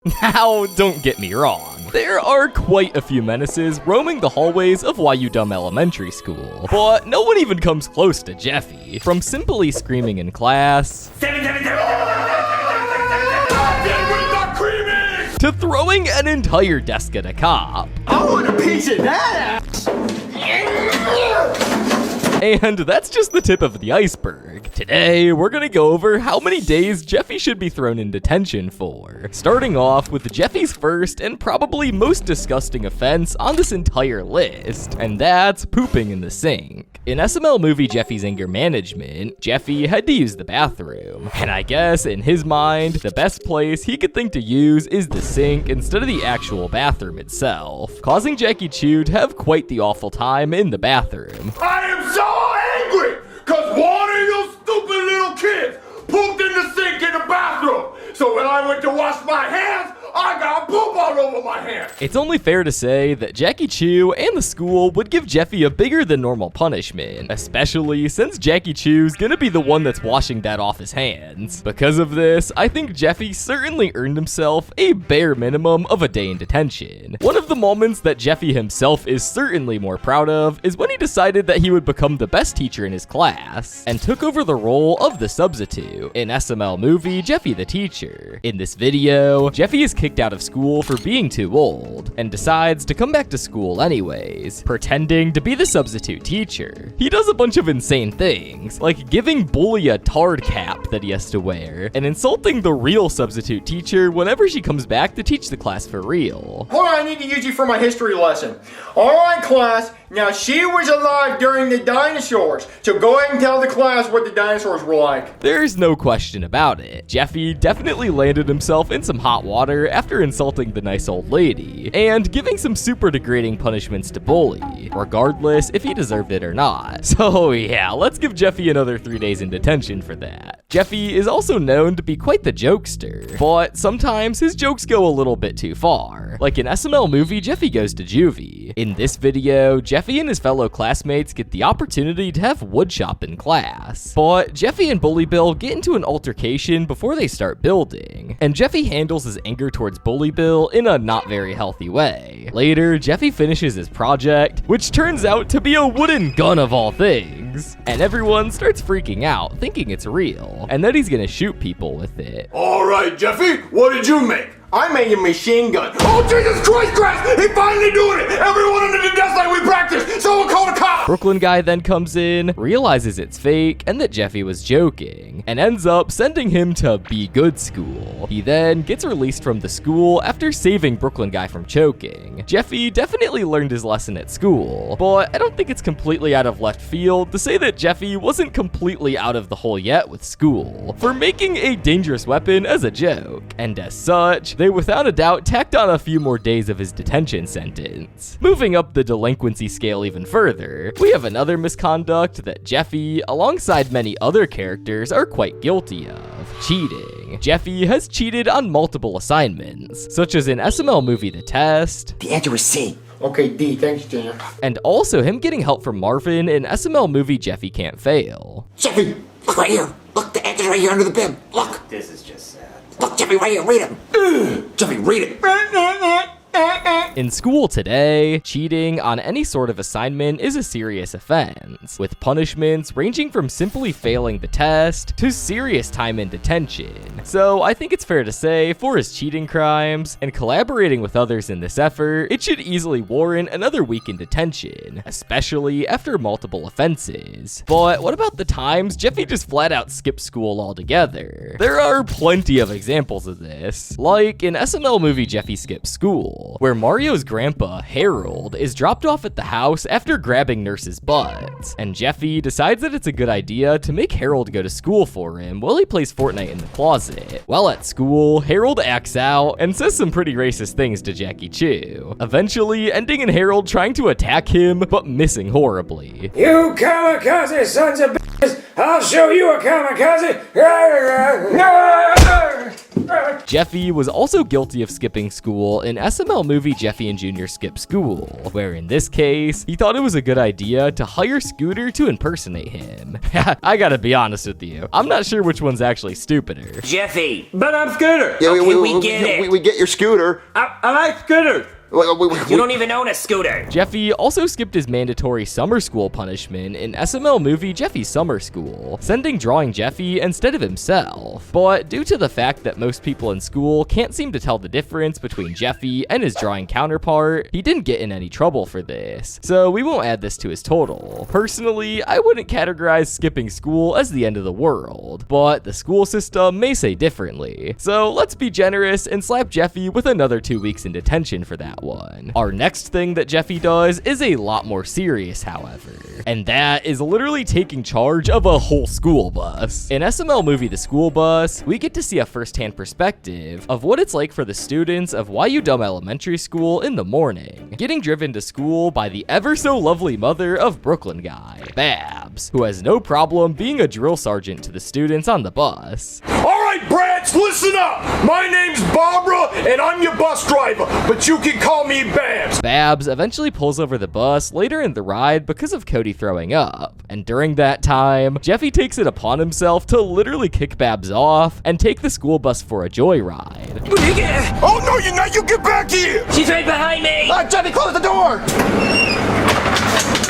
Now, don't get me wrong. There are quite a few menaces roaming the hallways of Why You Dumb Elementary School, but no one even comes close to Jeffy. From simply screaming in class, to throwing an entire desk at a cop. I want a piece of that ass! And that's just the tip of the iceberg. Today, we're gonna go over how many days Jeffy should be thrown in detention for. Starting off with Jeffy's first and probably most disgusting offense on this entire list, and that's pooping in the sink. In SML movie Jeffy's Anger Management, Jeffy had to use the bathroom. And I guess, in his mind, the best place he could think to use is the sink instead of the actual bathroom itself, causing Jackie Chu to have quite the awful time in the bathroom. I am so angry, cause one of you stupid little kids pooped in the sink in the bathroom. So when I went to wash my hands, I got poop all over my hands. It's only fair to say that Jackie Chu and the school would give Jeffy a bigger than normal punishment, especially since Jackie Chu's gonna be the one that's washing that off his hands. Because of this, I think Jeffy certainly earned himself a bare minimum of a day in detention. One of the moments that Jeffy himself is certainly more proud of is when he decided that he would become the best teacher in his class, and took over the role of the substitute in SML movie Jeffy the Teacher. In this video, Jeffy is kicked out of school for being too old, and decides to come back to school anyways, pretending to be the substitute teacher. He does a bunch of insane things, like giving Bully a tard cap that he has to wear, and insulting the real substitute teacher whenever she comes back to teach the class for real. Hold on, I need to use you for my history lesson. Alright class, now she was alive during the dinosaurs, so go ahead and tell the class what the dinosaurs were like. There's no question about it. Jeffy definitely landed himself in some hot water after insulting the nice old lady, and giving some super degrading punishments to Bully, regardless if he deserved it or not. So yeah, let's give Jeffy another 3 days in detention for that. Jeffy is also known to be quite the jokester, but sometimes his jokes go a little bit too far. Like in SML movie Jeffy Goes to Juvie. In this video, Jeffy and his fellow classmates get the opportunity to have woodshop in class, but Jeffy and Bully Bill get into an altercation before they start building, and Jeffy handles his anger towards Bully Bill in a not very healthy way. Later, Jeffy finishes his project, which turns out to be a wooden gun of all things, and everyone starts freaking out, thinking it's real, and that he's gonna shoot people with it. Alright Jeffy, what did you make? I made a machine gun. Oh Jesus Christ, Grass! He finally doing it! Everyone under the desk like we practiced! Someone call the cops! Brooklyn guy then comes in, realizes it's fake, and that Jeffy was joking, and ends up sending him to Be Good School. He then gets released from the school after saving Brooklyn guy from choking. Jeffy definitely learned his lesson at school, but I don't think it's completely out of left field to say that Jeffy wasn't completely out of the hole yet with school, for making a dangerous weapon as a joke, and as such, they without a doubt tacked on a few more days of his detention sentence. Moving up the delinquency scale even further, we have another misconduct that Jeffy, alongside many other characters, are quite guilty of: cheating. Jeffy has cheated on multiple assignments, such as in SML movie The Test. The answer is C. Okay, D, thanks, Junior. And also him getting help from Marvin in SML movie Jeffy Can't Fail. Jeffy, look right here. Look, the answer's right here under the bin. Look. This is just sad. Look, Jeffy, right here. Read him. Jeffy, read it. In school today, cheating on any sort of assignment is a serious offense, with punishments ranging from simply failing the test to serious time in detention. So I think it's fair to say, for his cheating crimes and collaborating with others in this effort, it should easily warrant another week in detention, especially after multiple offenses. But what about the times Jeffy just flat out skipped school altogether? There are plenty of examples of this, like in SML movie Jeffy Skips School, where Mario's grandpa, Harold, is dropped off at the house after grabbing Nurse's butt, and Jeffy decides that it's a good idea to make Harold go to school for him while he plays Fortnite in the closet. While at school, Harold acts out and says some pretty racist things to Jackie Chu, eventually ending in Harold trying to attack him, but missing horribly. You kamikaze sons of bitches! I'll show you a kamikaze! Jeffy was also guilty of skipping school in SML movie Jeffy and Jr. Skip School, where in this case, he thought it was a good idea to hire Scooter to impersonate him. I gotta be honest with you, I'm not sure which one's actually stupider. Jeffy, but I'm Scooter. Yeah, okay, we get it. We get your Scooter. I like Scooter. You don't even own a scooter. Jeffy also skipped his mandatory summer school punishment in SML movie Jeffy Summer School, sending drawing Jeffy instead of himself. But due to the fact that most people in school can't seem to tell the difference between Jeffy and his drawing counterpart, he didn't get in any trouble for this, so we won't add this to his total. Personally, I wouldn't categorize skipping school as the end of the world, but the school system may say differently. So let's be generous and slap Jeffy with another 2 weeks in detention for that one. Our next thing that Jeffy does is a lot more serious, however, and that is literally taking charge of a whole school bus. In SML movie The School Bus, we get to see a first-hand perspective of what it's like for the students of YU Dumb Elementary School in the morning, getting driven to school by the ever so lovely mother of Brooklyn guy, Babs, who has no problem being a drill sergeant to the students on the bus. All right, brats, listen up. My name's Barbara, and I'm your bus driver, but you can call me Babs. Babs eventually pulls over the bus later in the ride because of Cody throwing up, and during that time, Jeffy takes it upon himself to literally kick Babs off and take the school bus for a joyride. Oh, no, you're not. You get back here. She's right behind me. Jeffy, close the door.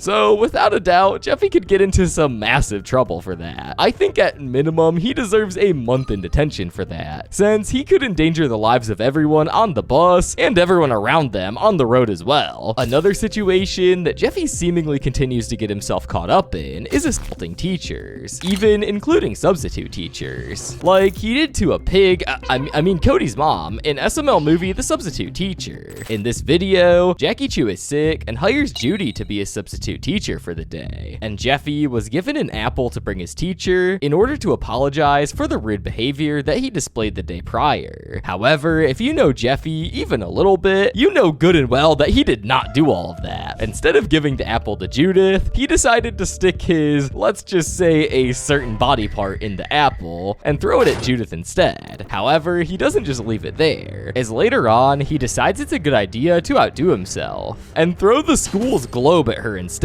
So, without a doubt, Jeffy could get into some massive trouble for that. I think at minimum, he deserves a month in detention for that, since he could endanger the lives of everyone on the bus and everyone around them on the road as well. Another situation that Jeffy seemingly continues to get himself caught up in is assaulting teachers, even including substitute teachers. Like he did to a pig, I mean Cody's mom, in SML movie The Substitute Teacher. In this video, Jackie Chu is sick and hires Judy to be a substitute teacher for the day, and Jeffy was given an apple to bring his teacher in order to apologize for the rude behavior that he displayed the day prior. However, if you know Jeffy even a little bit, you know good and well that he did not do all of that. Instead of giving the apple to Judith, he decided to stick his, let's just say, a certain body part in the apple and throw it at Judith instead. However, he doesn't just leave it there, as later on, he decides it's a good idea to outdo himself and throw the school's globe at her instead,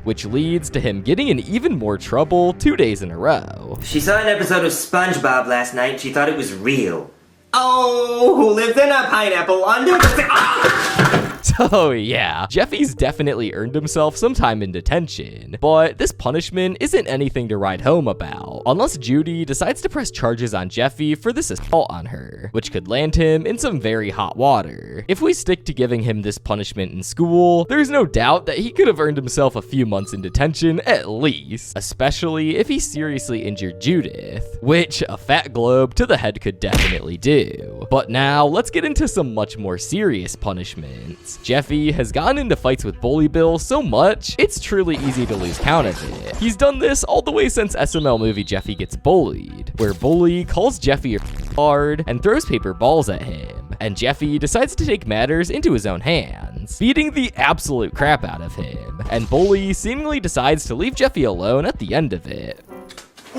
which leads to him getting in even more trouble 2 days in a row. She saw an episode of SpongeBob last night and she thought it was real. Oh, who lives in a pineapple under the... So yeah, Jeffy's definitely earned himself some time in detention, but this punishment isn't anything to write home about, unless Judy decides to press charges on Jeffy for this assault on her, which could land him in some very hot water. If we stick to giving him this punishment in school, there's no doubt that he could have earned himself a few months in detention at least, especially if he seriously injured Judith, which a fat globe to the head could definitely do. But now, let's get into some much more serious punishments. Jeffy has gotten into fights with Bully Bill so much, it's truly easy to lose count of it. He's done this all the way since SML movie Jeffy Gets Bullied, where Bully calls Jeffy hard and throws paper balls at him, and Jeffy decides to take matters into his own hands, beating the absolute crap out of him, and Bully seemingly decides to leave Jeffy alone at the end of it.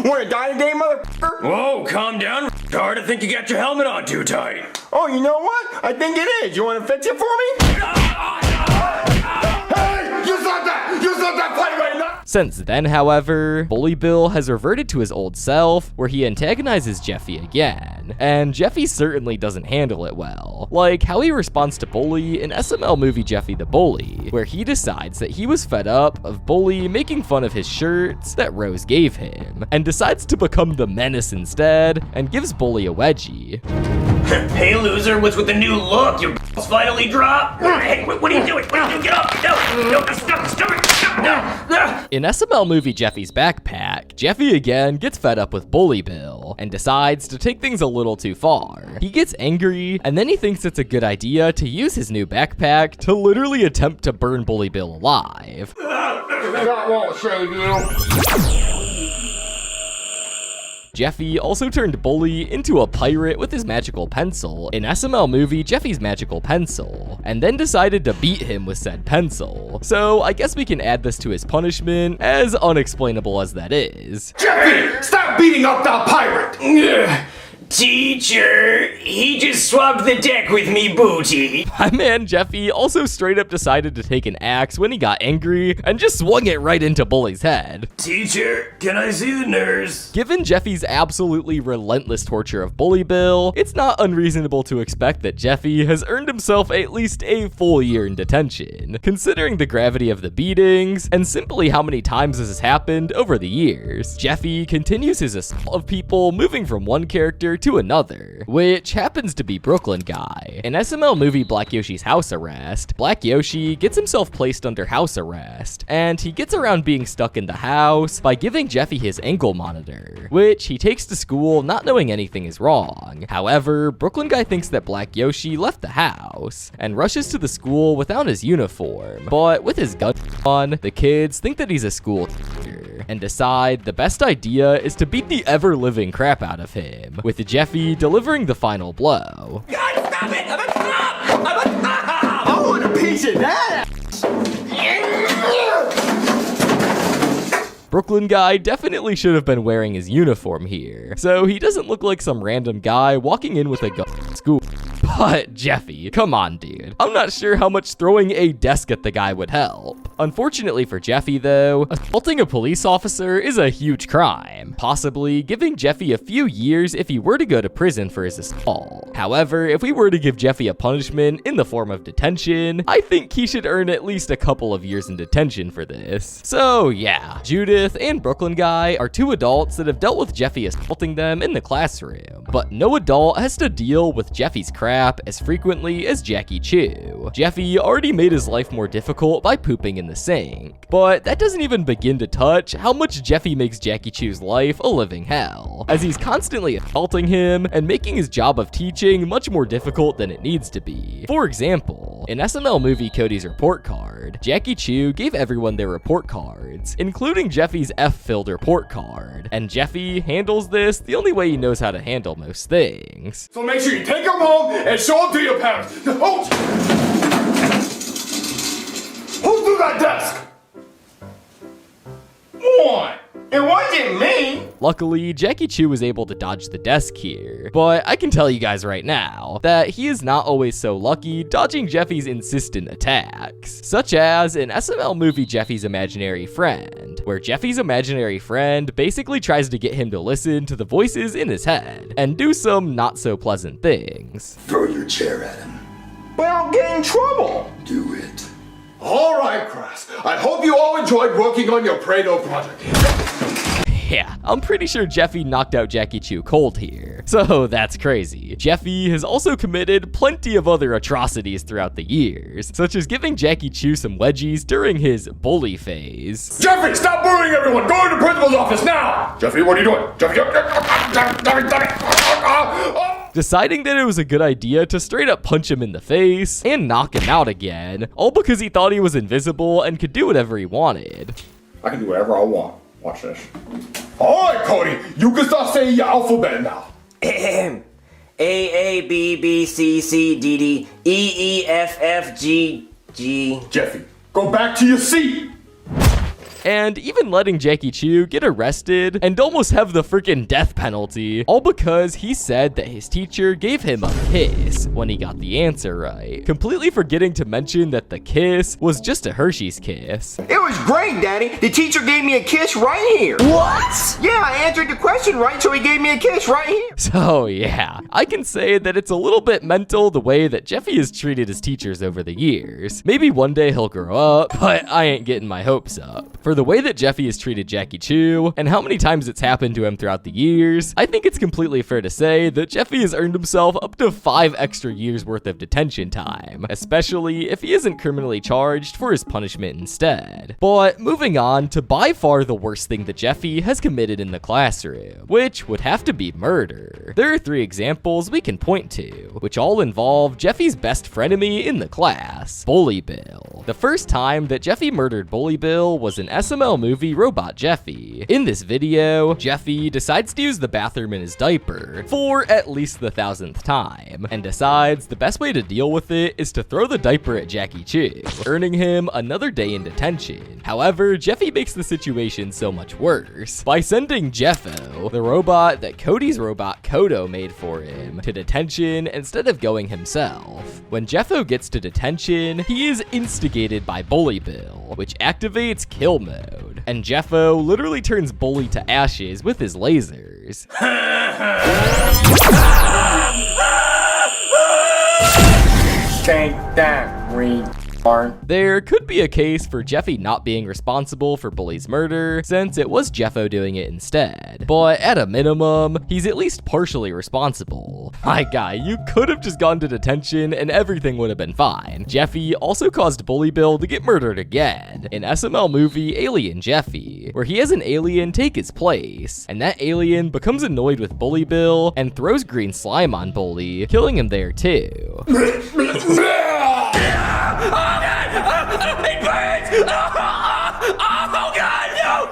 We're a dying day, motherfucker. Whoa, calm down, retard. I think you got your helmet on too tight. Oh, you know what? I think it is. You want to fix it for me? Hey, you stop that! You stop that fight right now! Since then, however, Bully Bill has reverted to his old self, where he antagonizes Jeffy again, and Jeffy certainly doesn't handle it well. Like how he responds to Bully in SML movie Jeffy the Bully, where he decides that he was fed up of Bully making fun of his shirts that Rose gave him, and decides to become the menace instead, and gives Bully a wedgie. Hey, loser, what's with the new look? Your balls finally dropped? Hey, what are you doing? What are you doing? Get up! No, stop it! No. In SML movie Jeffy's Backpack, Jeffy again gets fed up with Bully Bill and decides to take things a little too far. He gets angry, and then he thinks it's a good idea to use his new backpack to literally attempt to burn Bully Bill alive. That won't save you. Jeffy also turned Bully into a pirate with his magical pencil in SML movie Jeffy's Magical Pencil, and then decided to beat him with said pencil. So I guess we can add this to his punishment, as unexplainable as that is. Jeffy, stop beating up that pirate. Teacher, he just swapped the deck with me booty. My man Jeffy also straight up decided to take an axe when he got angry and just swung it right into Bully's head. Teacher, can I see the nurse? Given Jeffy's absolutely relentless torture of Bully Bill, it's not unreasonable to expect that Jeffy has earned himself at least a full year in detention, considering the gravity of the beatings and simply how many times this has happened over the years. Jeffy continues his assault of people, moving from one character to another, which happens to be Brooklyn Guy. In SML movie Black Yoshi's House Arrest, Black Yoshi gets himself placed under house arrest, and he gets around being stuck in the house by giving Jeffy his ankle monitor, which he takes to school not knowing anything is wrong. However, Brooklyn Guy thinks that Black Yoshi left the house and rushes to the school without his uniform, but with his gun on, the kids think that he's a school teacher and decide the best idea is to beat the ever-living crap out of him, with Jeffy delivering the final blow. God, stop it! I'm a cop! I'm a cop! I want a piece of that. Brooklyn Guy definitely should have been wearing his uniform here, so he doesn't look like some random guy walking in with a gun to school. But Jeffy, come on dude, I'm not sure how much throwing a desk at the guy would help. Unfortunately for Jeffy though, assaulting a police officer is a huge crime, possibly giving Jeffy a few years if he were to go to prison for his assault. However, if we were to give Jeffy a punishment in the form of detention, I think he should earn at least a couple of years in detention for this. So yeah, Judith and Brooklyn Guy are two adults that have dealt with Jeffy assaulting them in the classroom, but no adult has to deal with Jeffy's crap as frequently as Jackie Chu. Jeffy already made his life more difficult by pooping in the sink, but that doesn't even begin to touch how much Jeffy makes Jackie Chu's life a living hell, as he's constantly assaulting him and making his job of teaching much more difficult than it needs to be. For example, in SML movie Cody's report card, Jackie Chu gave everyone their report cards, including Jeffy's F-filled report card, and Jeffy handles this the only way he knows how to handle most things. So make sure you take them home and show them to your parents. Oh! Who threw that desk? What? It wasn't me. Luckily, Jackie Chu was able to dodge the desk here, but I can tell you guys right now that he is not always so lucky dodging Jeffy's insistent attacks, such as in SML movie Jeffy's Imaginary Friend, where Jeffy's imaginary friend basically tries to get him to listen to the voices in his head and do some not so pleasant things. Throw your chair at him. But I'll get in trouble. Do it. All right, Crass. I hope you all enjoyed working on your Prado project. Yeah, I'm pretty sure Jeffy knocked out Jackie Chu cold here. So that's crazy. Jeffy has also committed plenty of other atrocities throughout the years, such as giving Jackie Chu some wedgies during his bully phase. Jeffy, stop bullying everyone! Go to the principal's office now! Jeffy, what are you doing? Jeffy, Deciding that it was a good idea to straight up punch him in the face and knock him out again, all because he thought he was invisible and could do whatever he wanted. I can do whatever I want. Watch this. All right, Cody, you can start saying your alphabet now. A, A, B, B, C, C, D, D, E, E, F, F, G, G. Jeffy, go back to your seat. And even letting Jackie Chu get arrested and almost have the freaking death penalty, all because he said that his teacher gave him a kiss when he got the answer right, completely forgetting to mention that the kiss was just a Hershey's kiss. It was great, Daddy. The teacher gave me a kiss right here. What? Yeah, I answered the question right, so he gave me a kiss right here. So yeah, I can say that it's a little bit mental the way that Jeffy has treated his teachers over the years. Maybe one day he'll grow up, but I ain't getting my hopes up. For the way that Jeffy has treated Jackie Chu, and how many times it's happened to him throughout the years, I think it's completely fair to say that Jeffy has earned himself up to 5 extra years worth of detention time, especially if he isn't criminally charged for his punishment instead. But moving on to by far the worst thing that Jeffy has committed in the classroom, which would have to be murder. There are 3 examples we can point to, which all involve Jeffy's best frenemy in the class, Bully Bill. The first time that Jeffy murdered Bully Bill was in SML movie Robot Jeffy. In this video, Jeffy decides to use the bathroom in his diaper for at least the 1000th time, and decides the best way to deal with it is to throw the diaper at Jackie Chu, earning him another day in detention. However, Jeffy makes the situation so much worse by sending Jeffo, the robot that Cody's robot Kodo made for him, to detention instead of going himself. When Jeffo gets to detention, he is instigated by Bully Bill, which activates kill mode, and Jeffo literally turns Bully to ashes with his lasers. Take that, retard. There could be a case for Jeffy not being responsible for Bully's murder, since it was Jeffo doing it instead. But at a minimum, he's at least partially responsible. My guy, you could have just gone to detention and everything would have been fine. Jeffy also caused Bully Bill to get murdered again in SML movie Alien Jeffy, where he has an alien take his place, and that alien becomes annoyed with Bully Bill and throws green slime on Bully, killing him there too. Oh God! It burns! Oh God, no!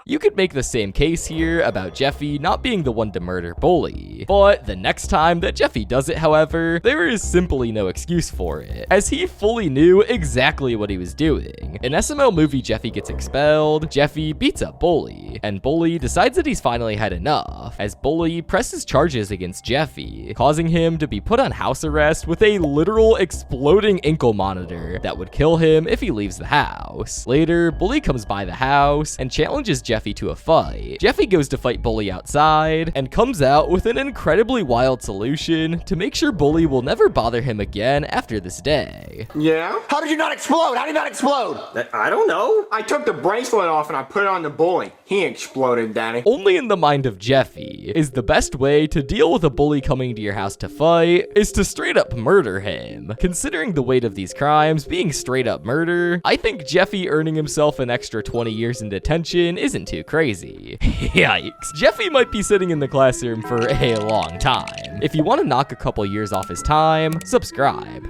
You could make the same case here about Jeffy not being the one to murder Bully, but the next time that Jeffy does it, however, there is simply no excuse for it, as he fully knew exactly what he was doing. In SML movie Jeffy Gets Expelled, Jeffy beats up Bully, and Bully decides that he's finally had enough, as Bully presses charges against Jeffy, causing him to be put on house arrest with a literal exploding ankle monitor that would kill him if he leaves the house. Later, Bully comes by the house and challenges Jeffy to a fight. Jeffy goes to fight Bully outside and comes out with an incredibly wild solution to make sure Bully will never bother him again after this day. Yeah? How did you not explode? How did you not explode? I don't know. I took the bracelet off and I put it on the bully. He exploded, Daddy. Only in the mind of Jeffy is the best way to deal with a bully coming to your house to fight is to straight up murder him. Considering the weight of these crimes being straight up murder, I think Jeffy earning himself an extra 20 years in detention isn't too crazy. Yikes. Jeffy might be sitting in the classroom for a long time. If you want to knock a couple years off his time, subscribe.